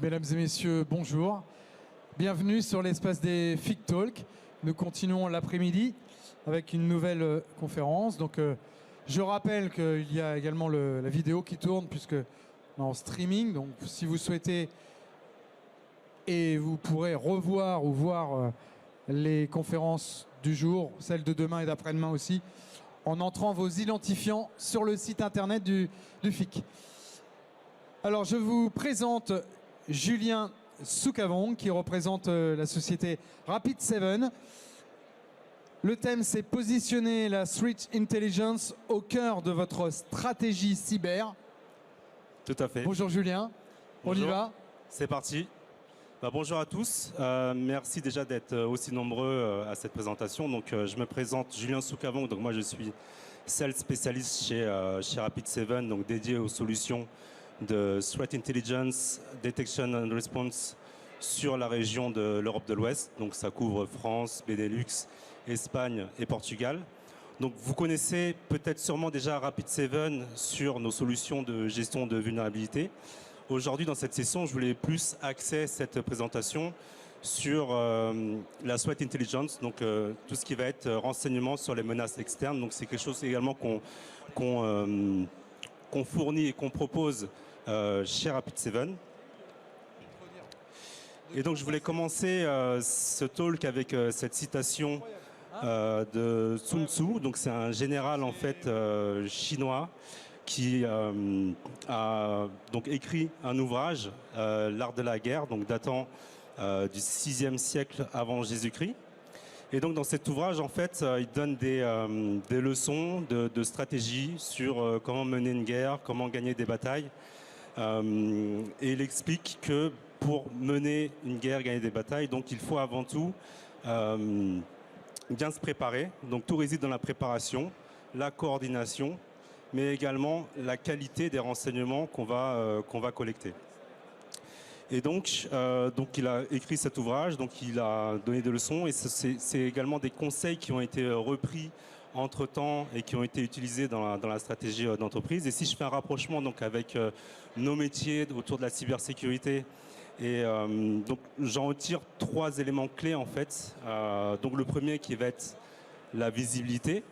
Mesdames et messieurs, bonjour. Bienvenue sur l'espace des FIC Talk. Nous continuons l'après-midi avec une nouvelle conférence. Donc, je rappelle qu'il y a également la vidéo qui tourne puisque on est en streaming. Donc, si vous souhaitez, et vous pourrez revoir ou voir les conférences du jour, celles de demain et d'après-demain aussi, en entrant vos identifiants sur le site internet du FIC. Alors, je vous présente Julien Soukavong, qui représente la société Rapid7. Le thème, c'est positionner la Threat Intelligence au cœur de votre stratégie cyber. Tout à fait. Bonjour Julien, Bonjour. On y va. C'est parti. Bonjour à tous. Merci déjà d'être aussi nombreux à cette présentation. Donc, je me présente Julien Soukavong. Donc, moi, je suis sales spécialiste chez Rapid7, donc dédié aux solutions de Threat Intelligence, Detection and Response sur la région de l'Europe de l'Ouest. Donc ça couvre France, Benelux, Espagne et Portugal. Donc vous connaissez peut-être sûrement déjà Rapid7 sur nos solutions de gestion de vulnérabilité. Aujourd'hui dans cette session, je voulais plus axer cette présentation sur la Threat Intelligence, donc tout ce qui va être renseignement sur les menaces externes. Donc c'est quelque chose également qu'on fournit et qu'on propose chez Rapid7. Et donc je voulais commencer ce talk avec cette citation de Sun Tzu. Donc c'est un général en fait chinois qui a donc écrit un ouvrage, L'art de la guerre, donc datant du 6e siècle avant Jésus-Christ. Et donc dans cet ouvrage, en fait, il donne des leçons de stratégie sur comment mener une guerre, comment gagner des batailles. Et il explique que pour mener une guerre, gagner des batailles, donc il faut avant tout bien se préparer. Donc tout réside dans la préparation, la coordination, mais également la qualité des renseignements qu'on va collecter. Et donc il a écrit cet ouvrage, donc il a donné des leçons, et c'est également des conseils qui ont été repris entre-temps et qui ont été utilisés dans la stratégie d'entreprise. Et si je fais un rapprochement donc, avec nos métiers autour de la cybersécurité, et donc j'en retire 3 éléments clés en fait. Donc le premier qui va être la visibilité.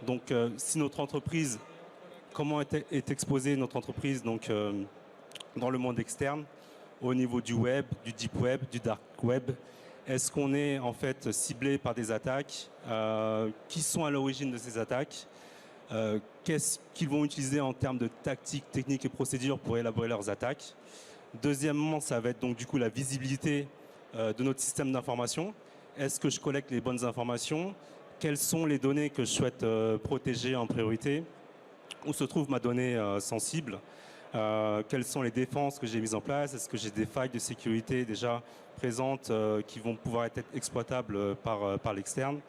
Donc si notre entreprise, comment est exposée notre entreprise donc, dans le monde externe, au niveau du web, du deep web, du dark web. Est-ce qu'on est en fait ciblé par des attaques? Qui sont à l'origine de ces attaques? Qu'est-ce qu'ils vont utiliser en termes de tactiques, techniques et procédures pour élaborer leurs attaques? Deuxièmement, ça va être donc du coup la visibilité de notre système d'information. Est-ce que je collecte les bonnes informations? Quelles sont les données que je souhaite protéger en priorité? Où se trouve ma donnée sensible? Quelles sont les défenses que j'ai mises en place? Est-ce que j'ai des failles de sécurité déjà présentes qui vont pouvoir être exploitables par l'externe?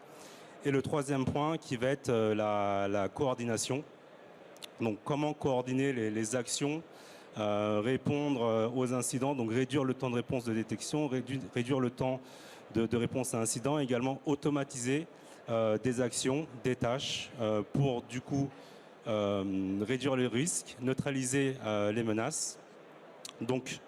Et le troisième point qui va être la coordination. Donc comment coordonner les actions, répondre aux incidents, donc réduire le temps de réponse de détection, réduire le temps de réponse à incident, également automatiser des actions, des tâches pour du coup réduire les risques, neutraliser les menaces. Donc,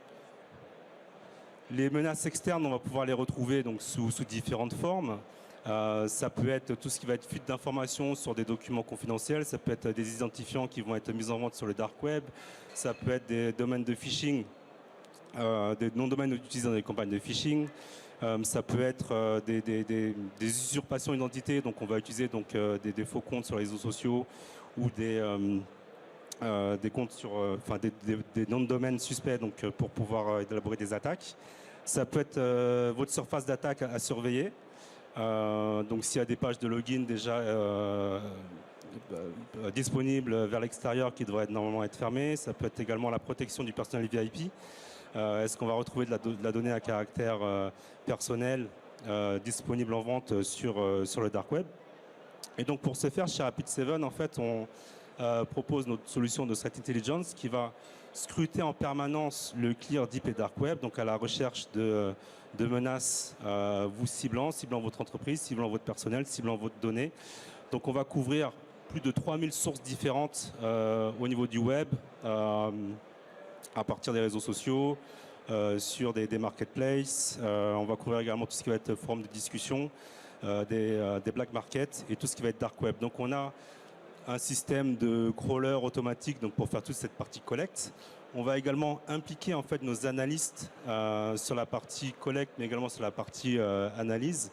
les menaces externes, on va pouvoir les retrouver donc, sous différentes formes. Ça peut être tout ce qui va être fuite d'informations sur des documents confidentiels, ça peut être des identifiants qui vont être mis en vente sur le dark web, ça peut être des domaines de phishing, des noms-domaines utilisés dans des campagnes de phishing. Ça peut être des usurpations d'identité, donc on va utiliser donc, des faux comptes sur les réseaux sociaux ou des comptes sur, enfin des noms de domaine suspects donc, pour pouvoir élaborer des attaques. Ça peut être votre surface d'attaque à surveiller. Donc s'il y a des pages de login déjà disponibles vers l'extérieur qui devraient normalement être fermées. Ça peut être également la protection du personnel VIP. Est-ce qu'on va retrouver de la donnée à caractère personnel disponible en vente sur le dark web? Et donc pour ce faire, chez Rapid7, en fait, on propose notre solution de Threat Intelligence qui va scruter en permanence le clear deep et dark web, donc à la recherche de menaces vous ciblant votre entreprise, ciblant votre personnel, ciblant votre donnée. Donc on va couvrir plus de 3000 sources différentes au niveau du web. à partir des réseaux sociaux, sur des marketplaces. On va couvrir également tout ce qui va être forum de discussion, des black markets et tout ce qui va être dark web. Donc on a un système de crawler automatique donc pour faire toute cette partie collecte. On va également impliquer en fait nos analystes sur la partie collecte, mais également sur la partie analyse,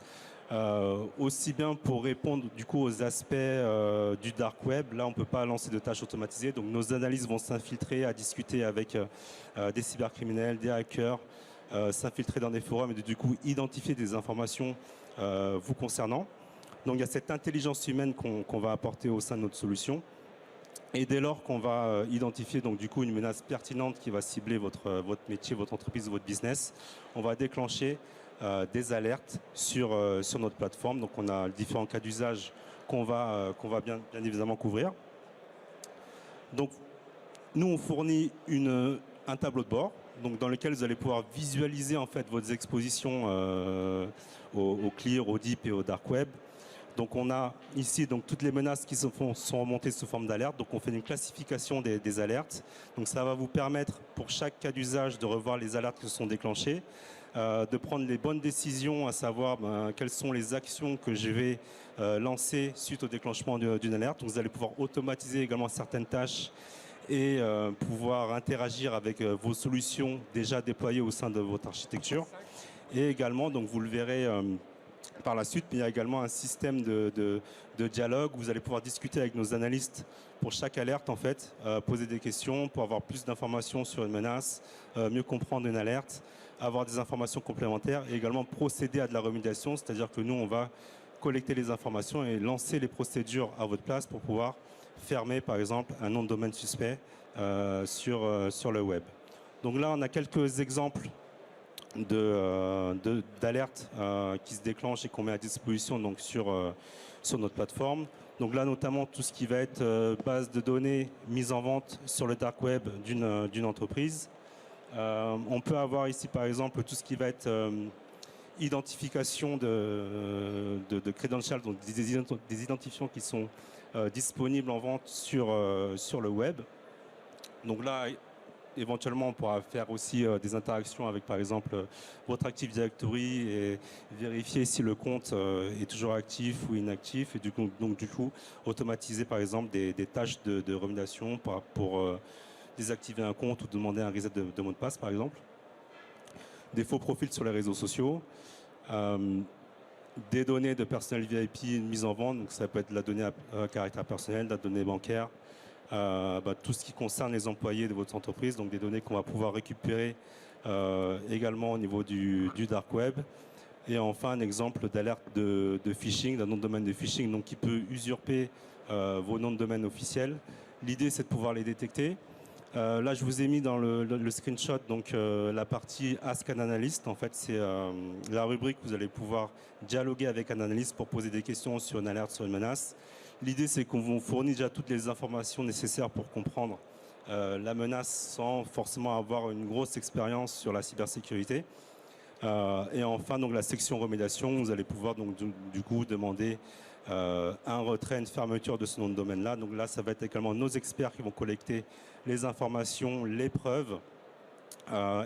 aussi bien pour répondre du coup aux aspects du dark web. Là, on ne peut pas lancer de tâches automatisées, donc nos analystes vont s'infiltrer à discuter avec des cybercriminels, des hackers, s'infiltrer dans des forums et du coup identifier des informations vous concernant. Donc il y a cette intelligence humaine qu'on va apporter au sein de notre solution. Et dès lors qu'on va identifier donc du coup une menace pertinente qui va cibler votre métier, votre entreprise, votre business, on va déclencher des alertes sur notre plateforme. Donc on a différents cas d'usage qu'on va bien évidemment couvrir. Donc nous on fournit un tableau de bord donc dans lequel vous allez pouvoir visualiser en fait vos expositions au clear, au deep et au dark web. Donc on a ici donc, toutes les menaces qui sont remontées sous forme d'alerte. Donc on fait une classification des alertes. Donc ça va vous permettre pour chaque cas d'usage de revoir les alertes qui se sont déclenchées, de prendre les bonnes décisions, à savoir quelles sont les actions que je vais lancer suite au déclenchement d'une alerte. Donc vous allez pouvoir automatiser également certaines tâches et pouvoir interagir avec vos solutions déjà déployées au sein de votre architecture. Et également, donc vous le verrez par la suite, mais il y a également un système de dialogue où vous allez pouvoir discuter avec nos analystes pour chaque alerte, en fait, poser des questions pour avoir plus d'informations sur une menace, mieux comprendre une alerte, avoir des informations complémentaires et également procéder à de la remédiation, c'est-à-dire que nous, on va collecter les informations et lancer les procédures à votre place pour pouvoir fermer, par exemple, un nom de domaine suspect sur le web. Donc là, on a quelques exemples d'alertes qui se déclenchent et qu'on met à disposition donc, sur notre plateforme. Donc là, notamment, tout ce qui va être base de données mise en vente sur le dark web d'une entreprise. On peut avoir ici, par exemple, tout ce qui va être identification de credentials, donc des identifiants qui sont disponibles en vente sur le web. Donc là, éventuellement, on pourra faire aussi des interactions avec, par exemple, votre Active Directory et vérifier si le compte est toujours actif ou inactif. Et du coup, automatiser, par exemple, des tâches de remédiation pour désactiver un compte ou demander un reset de mot de passe, par exemple. Des faux profils sur les réseaux sociaux. Des données de personnel VIP mises en vente. Donc ça peut être de la donnée à caractère personnel, de la donnée bancaire. Tout ce qui concerne les employés de votre entreprise, donc des données qu'on va pouvoir récupérer également au niveau du dark web. Et enfin, un exemple d'alerte de phishing, d'un nom de domaine de phishing, donc qui peut usurper vos noms de domaine officiels. L'idée, c'est de pouvoir les détecter. Là, je vous ai mis dans le screenshot donc la partie Ask an Analyst. En fait, c'est la rubrique où vous allez pouvoir dialoguer avec un analyste pour poser des questions sur une alerte, sur une menace. L'idée, c'est qu'on vous fournit déjà toutes les informations nécessaires pour comprendre la menace sans forcément avoir une grosse expérience sur la cybersécurité. Et enfin, donc, la section remédiation, vous allez pouvoir donc, du coup demander un retrait, une fermeture de ce nom de domaine-là. Donc là, ça va être également nos experts qui vont collecter les informations, les preuves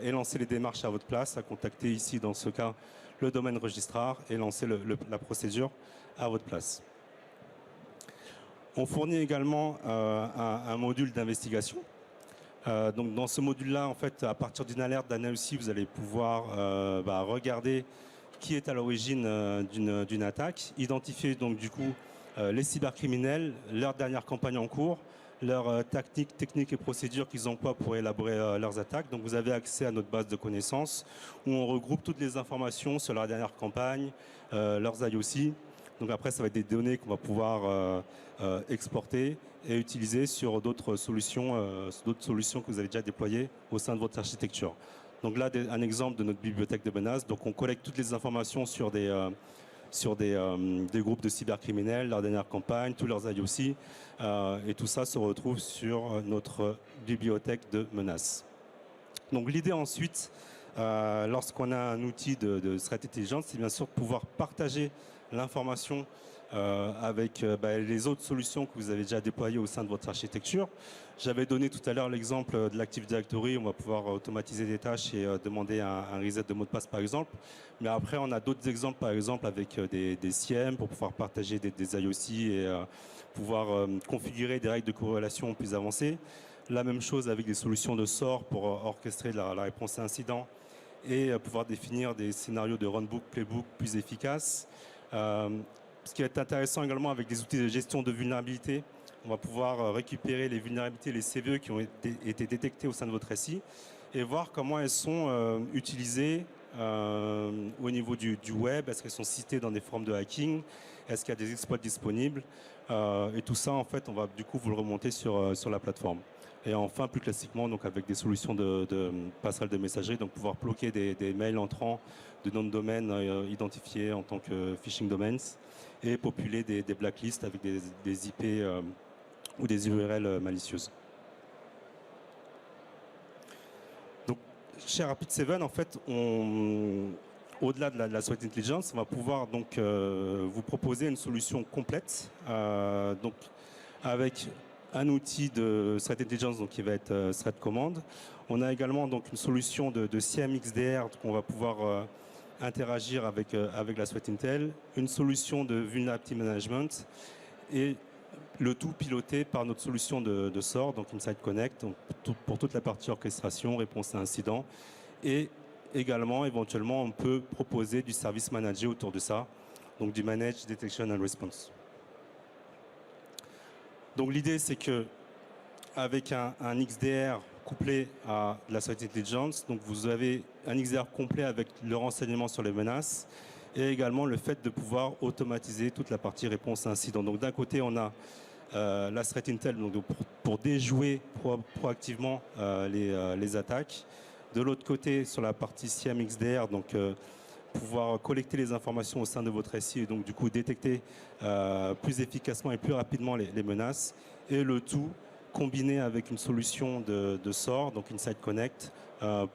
et lancer les démarches à votre place, à contacter ici, dans ce cas, le domaine registrar et lancer la procédure à votre place. On fournit également un module d'investigation. Donc dans ce module-là, en fait, à partir d'une alerte d'ANA-UCI, vous allez pouvoir regarder qui est à l'origine d'une attaque, identifier donc du coup les cybercriminels, leur dernière campagne en cours, leurs techniques et procédures qu'ils emploient pour élaborer leurs attaques. Donc vous avez accès à notre base de connaissances où on regroupe toutes les informations sur leur dernière campagne, leurs IOC. Donc après, ça va être des données qu'on va pouvoir exporter et utiliser sur d'autres solutions que vous avez déjà déployées au sein de votre architecture. Donc là, un exemple de notre bibliothèque de menaces. Donc on collecte toutes les informations sur des groupes de cybercriminels, leur dernière campagne, tous leurs IOC. Et tout ça se retrouve sur notre bibliothèque de menaces. Donc l'idée ensuite, lorsqu'on a un outil de threat intelligence, c'est bien sûr de pouvoir partager l'information avec les autres solutions que vous avez déjà déployées au sein de votre architecture. J'avais donné tout à l'heure l'exemple de l'Active Directory. On va pouvoir automatiser des tâches et demander un reset de mot de passe, par exemple. Mais après, on a d'autres exemples, par exemple, avec des CIEM pour pouvoir partager des IOC et pouvoir configurer des règles de corrélation plus avancées. La même chose avec des solutions de SOAR pour orchestrer la réponse à incident et pouvoir définir des scénarios de runbook, playbook plus efficaces. Ce qui est intéressant également avec des outils de gestion de vulnérabilité, on va pouvoir récupérer les vulnérabilités, les CVE qui ont été détectés au sein de votre SI et voir comment elles sont utilisées au niveau du web. Est-ce qu'elles sont citées dans des formes de hacking? Est-ce qu'il y a des exploits disponibles? Et tout ça, en fait, on va du coup vous le remonter sur la plateforme. Et enfin, plus classiquement, donc avec des solutions de passerelle de messagerie, donc pouvoir bloquer des mails entrants de noms de domaine identifiés en tant que phishing domains et populer des blacklists avec des IP ou des URL malicieuses. Donc, chez Rapid7, en fait, au-delà de la threat intelligence, on va pouvoir donc vous proposer une solution complète, donc avec un outil de threat intelligence donc, qui va être threat command. On a également donc une solution de CIEM XDR qu'on va pouvoir interagir avec la threat intel, une solution de vulnerability management et le tout piloté par notre solution de SOAR, donc Insight Connect, donc pour toute la partie orchestration, réponse à incident. Et également, éventuellement, on peut proposer du service managé autour de ça, donc du Managed Detection and Response. Donc l'idée, c'est que avec un XDR couplé à de la threat intelligence, donc vous avez un XDR complet avec le renseignement sur les menaces et également le fait de pouvoir automatiser toute la partie réponse à incident. Donc d'un côté, on a la threat intel donc pour déjouer proactivement les attaques. De l'autre côté, sur la partie CIEM XDR, donc pouvoir collecter les informations au sein de votre SI et donc du coup détecter plus efficacement et plus rapidement les menaces. Et le tout combiné avec une solution de SOAR, donc Insight Connect,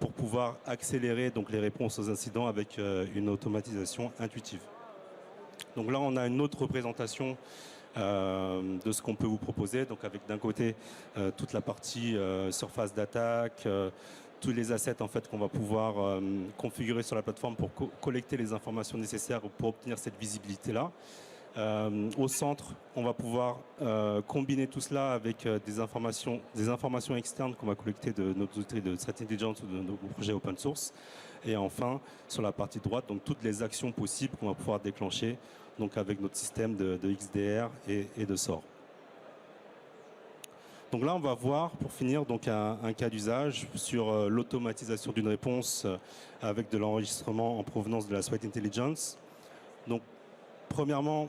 pour pouvoir accélérer donc les réponses aux incidents avec une automatisation intuitive. Donc là, on a une autre représentation de ce qu'on peut vous proposer. Donc avec d'un côté toute la partie surface d'attaque, tous les assets en fait qu'on va pouvoir configurer sur la plateforme pour collecter les informations nécessaires pour obtenir cette visibilité-là. Au centre, on va pouvoir combiner tout cela avec des informations externes qu'on va collecter de notre outil de threat intelligence ou de nos projets open source. Et enfin, sur la partie droite, donc toutes les actions possibles qu'on va pouvoir déclencher donc avec notre système de XDR et de SOAR. Donc là, on va voir, pour finir, donc un cas d'usage sur l'automatisation d'une réponse avec de l'enregistrement en provenance de la threat intelligence. Donc, premièrement,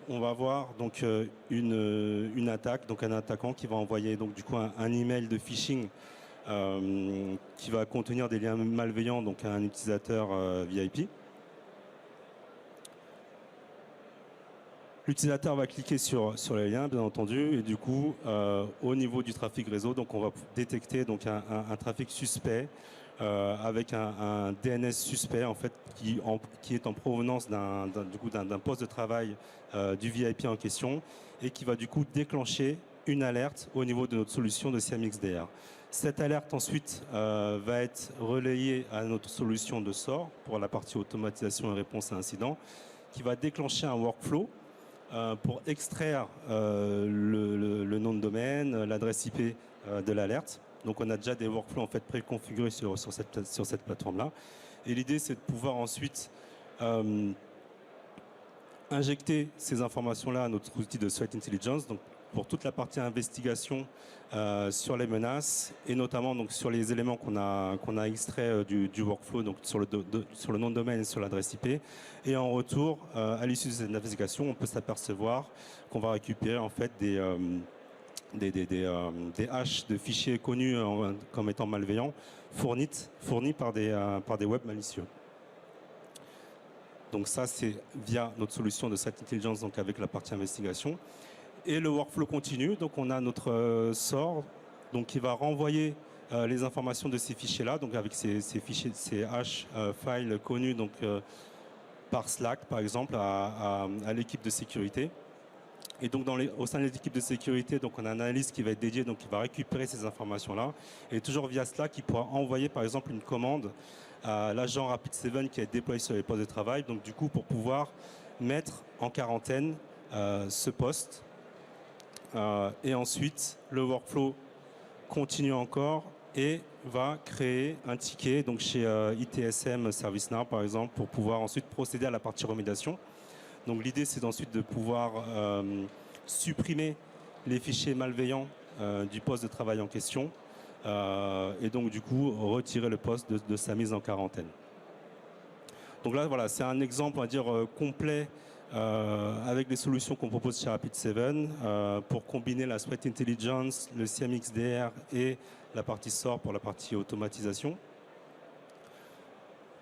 on va voir donc une attaque, donc un attaquant qui va envoyer donc du coup un email de phishing qui va contenir des liens malveillants donc à un utilisateur VIP. L'utilisateur va cliquer sur les liens, bien entendu, et du coup, au niveau du trafic réseau, donc on va détecter donc un trafic suspect avec un DNS suspect en fait qui est en provenance d'un poste de travail du VIP en question et qui va du coup déclencher une alerte au niveau de notre solution de CIEM XDR. Cette alerte ensuite va être relayée à notre solution de SOAR pour la partie automatisation et réponse à incident, qui va déclencher un workflow pour extraire le nom de domaine, l'adresse IP de l'alerte. Donc on a déjà des workflows en fait préconfigurés sur cette plateforme-là. Et l'idée, c'est de pouvoir ensuite injecter ces informations-là à notre outil de threat intelligence. Donc pour toute la partie investigation sur les menaces et notamment donc sur les éléments qu'on a extraits du workflow, donc sur le nom de domaine et sur l'adresse IP. Et en retour, à l'issue de cette investigation, on peut s'apercevoir qu'on va récupérer en fait des hashes de fichiers connus comme étant malveillants fournis par des web malicieux. Donc ça, c'est via notre solution de threat intelligence, donc avec la partie investigation. Et le workflow continue, donc on a notre SOAR donc qui va renvoyer les informations de ces fichiers-là, donc avec ces fichiers, ces hash files connus donc, par Slack, par exemple, à l'équipe de sécurité. Et donc, au sein de l'équipe de sécurité, donc, on a un analyste qui va être dédié, donc qui va récupérer ces informations-là. Et toujours via Slack, il pourra envoyer, par exemple, une commande à l'agent Rapid7 qui est déployé sur les postes de travail. Donc, du coup, pour pouvoir mettre en quarantaine ce poste. Et ensuite, le workflow continue encore et va créer un ticket donc chez ITSM ServiceNow, par exemple, pour pouvoir ensuite procéder à la partie remédiation. Donc l'idée, c'est ensuite de pouvoir supprimer les fichiers malveillants du poste de travail en question et donc du coup retirer le poste de sa mise en quarantaine. Donc là, voilà, c'est un exemple, on va dire, complet avec les solutions qu'on propose chez Rapid7 pour combiner la Threat Intelligence, le CMXDR et la partie SOAR pour la partie automatisation.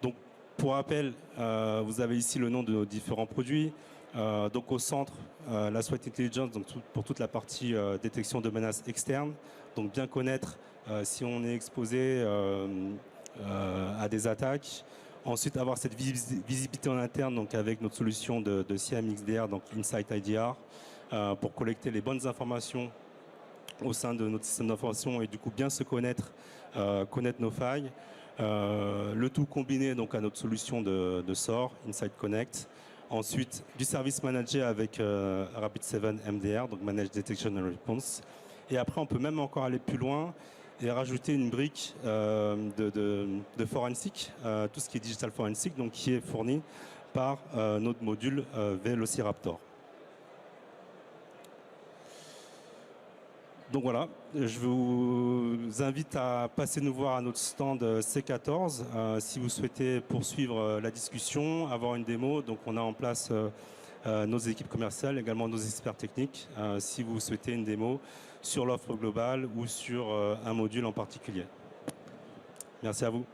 Donc, pour rappel, vous avez ici le nom de nos différents produits. Donc au centre, la Threat Intelligence donc pour toute la partie détection de menaces externes. Donc bien connaître si on est exposé à des attaques. Ensuite, avoir cette visibilité en interne donc avec notre solution de CMXDR, donc Insight IDR, pour collecter les bonnes informations au sein de notre système d'information et du coup bien se connaître, connaître nos failles. Le tout combiné donc à notre solution de SOAR, Insight Connect. Ensuite, du service managé avec Rapid7 MDR, donc Managed Detection and Response. Et après, on peut même encore aller plus loin et rajouter une brique de forensic, tout ce qui est digital forensic, donc qui est fourni par notre module Velociraptor. Donc voilà, je vous invite à passer nous voir à notre stand C14 si vous souhaitez poursuivre la discussion, avoir une démo. Donc on a en place nos équipes commerciales, également nos experts techniques, si vous souhaitez une démo sur l'offre globale ou sur un module en particulier. Merci à vous.